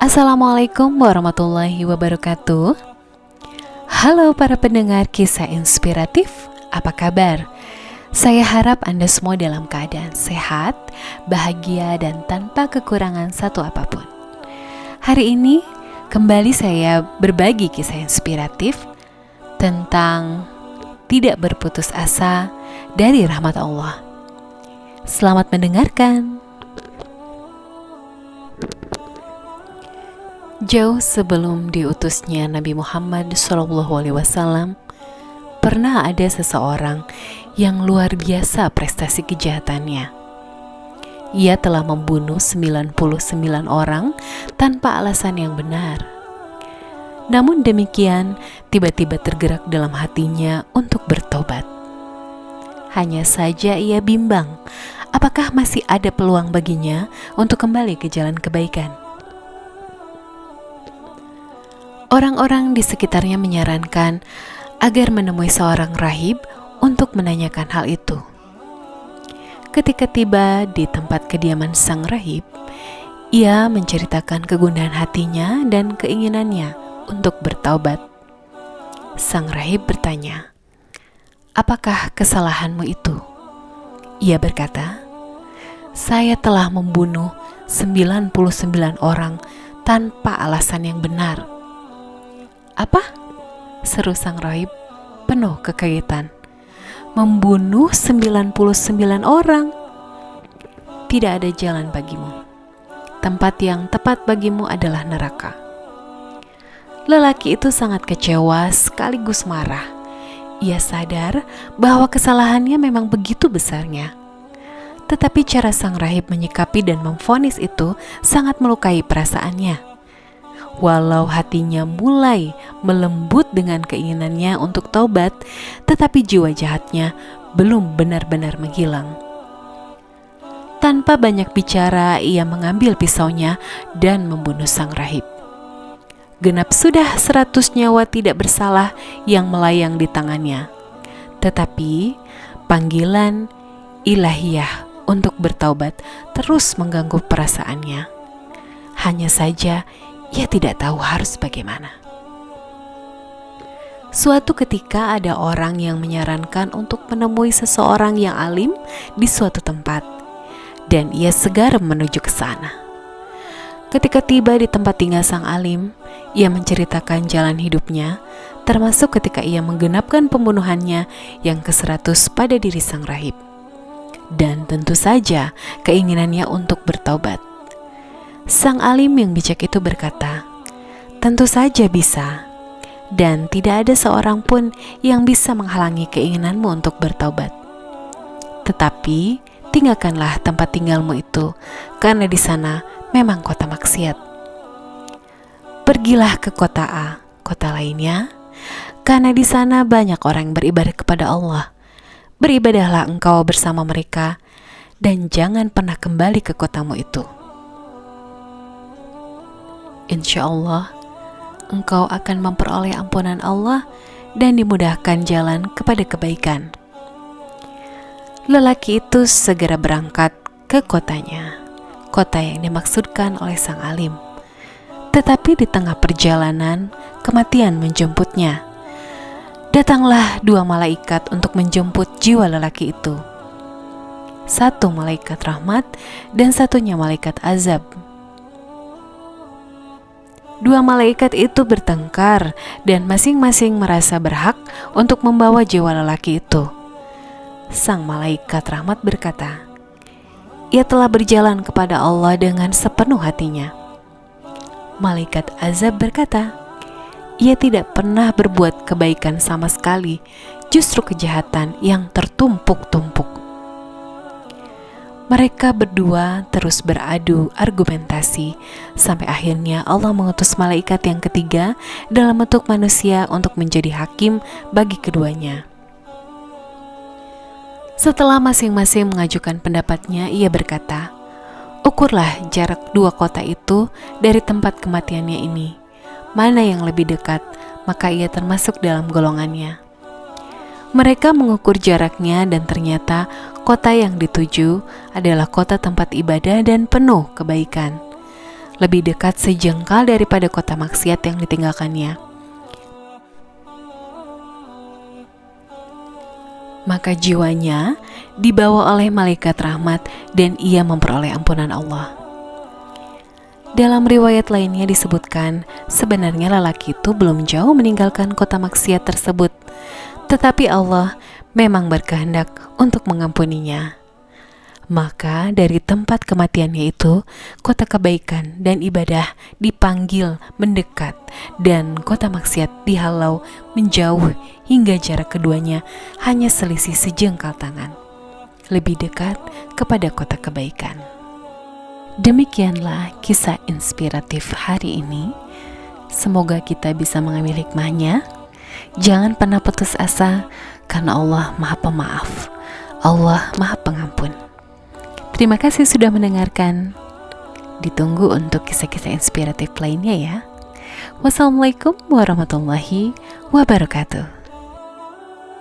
Assalamualaikum warahmatullahi wabarakatuh. Halo para pendengar kisah inspiratif, apa kabar? Saya harap Anda semua dalam keadaan sehat, bahagia, dan tanpa kekurangan satu apapun. Hari ini kembali saya berbagi kisah inspiratif tentang tidak berputus asa dari rahmat Allah. Selamat mendengarkan. Jauh sebelum diutusnya Nabi Muhammad SAW, pernah ada seseorang yang luar biasa prestasi kejahatannya. Ia telah membunuh 99 orang tanpa alasan yang benar. Namun demikian, tiba-tiba tergerak dalam hatinya untuk bertobat. Hanya saja ia bimbang, apakah masih ada peluang baginya untuk kembali ke jalan kebaikan. Orang-orang di sekitarnya menyarankan agar menemui seorang rahib untuk menanyakan hal itu. Ketika tiba di tempat kediaman sang rahib, ia menceritakan kegundahan hatinya dan keinginannya untuk bertaubat. Sang rahib bertanya, "Apakah kesalahanmu itu?" Ia berkata, "Saya telah membunuh 99 orang tanpa alasan yang benar." "Apa?" seru sang rahib penuh kekagetan. "Membunuh 99 orang? Tidak ada jalan bagimu. Tempat yang tepat bagimu adalah neraka." Lelaki itu sangat kecewa sekaligus marah. Ia sadar bahwa kesalahannya memang begitu besarnya. Tetapi cara sang rahib menyikapi dan memvonis itu sangat melukai perasaannya. Walau hatinya mulai melembut dengan keinginannya untuk taubat, tetapi jiwa jahatnya belum benar-benar menghilang. Tanpa banyak bicara, ia mengambil pisaunya dan membunuh sang rahib. Genap sudah 100 nyawa tidak bersalah yang melayang di tangannya. Tetapi panggilan ilahiyah untuk bertaubat terus mengganggu perasaannya. Hanya saja ia tidak tahu harus bagaimana. Suatu ketika ada orang yang menyarankan untuk menemui seseorang yang alim di suatu tempat, dan ia segera menuju ke sana. Ketika tiba di tempat tinggal sang alim, ia menceritakan jalan hidupnya, termasuk ketika ia menggenapkan pembunuhannya yang ke-100 pada diri sang rahib. Dan tentu saja keinginannya untuk bertaubat. Sang alim yang bijak itu berkata, "Tentu saja bisa, dan tidak ada seorang pun yang bisa menghalangi keinginanmu untuk bertaubat. Tetapi tinggalkanlah tempat tinggalmu itu, karena di sana memang kota maksiat. Pergilah ke kota A, kota lainnya, karena di sana banyak orang yang beribadah kepada Allah. Beribadahlah engkau bersama mereka, dan jangan pernah kembali ke kotamu itu. Insya Allah, engkau akan memperoleh ampunan Allah dan dimudahkan jalan kepada kebaikan." Lelaki itu segera berangkat ke kotanya, kota yang dimaksudkan oleh sang alim. Tetapi di tengah perjalanan, kematian menjemputnya. Datanglah 2 malaikat untuk menjemput jiwa lelaki itu. Satu malaikat rahmat dan satunya malaikat azab. 2 malaikat itu bertengkar dan masing-masing merasa berhak untuk membawa jiwa lelaki itu. Sang malaikat rahmat berkata, "Ia telah berjalan kepada Allah dengan sepenuh hatinya." Malaikat azab berkata, "Ia tidak pernah berbuat kebaikan sama sekali, justru kejahatan yang tertumpuk-tumpuk." Mereka berdua terus beradu argumentasi sampai akhirnya Allah mengutus malaikat yang ketiga dalam bentuk manusia untuk menjadi hakim bagi keduanya. Setelah masing-masing mengajukan pendapatnya, ia berkata, "Ukurlah jarak 2 kota itu dari tempat kematiannya ini. Mana yang lebih dekat, maka ia termasuk dalam golongannya." Mereka mengukur jaraknya dan ternyata kota yang dituju adalah kota tempat ibadah dan penuh kebaikan. lebih dekat sejengkal daripada kota maksiat yang ditinggalkannya. Maka jiwanya dibawa oleh malaikat rahmat dan ia memperoleh ampunan Allah. Dalam riwayat lainnya disebutkan, sebenarnya lelaki itu belum jauh meninggalkan kota maksiat tersebut, tetapi Allah memang berkehendak untuk mengampuninya. Maka dari tempat kematiannya itu, kota kebaikan dan ibadah dipanggil mendekat, dan kota maksiat dihalau menjauh hingga jarak keduanya hanya selisih sejengkal tangan, lebih dekat kepada kota kebaikan. Demikianlah kisah inspiratif hari ini. Semoga kita bisa mengambil hikmahnya. Jangan pernah putus asa, karena Allah Maha Pemaaf, Allah Maha Pengampun. Terima kasih sudah mendengarkan. Ditunggu untuk kisah-kisah inspiratif lainnya ya. Wassalamualaikum warahmatullahi wabarakatuh.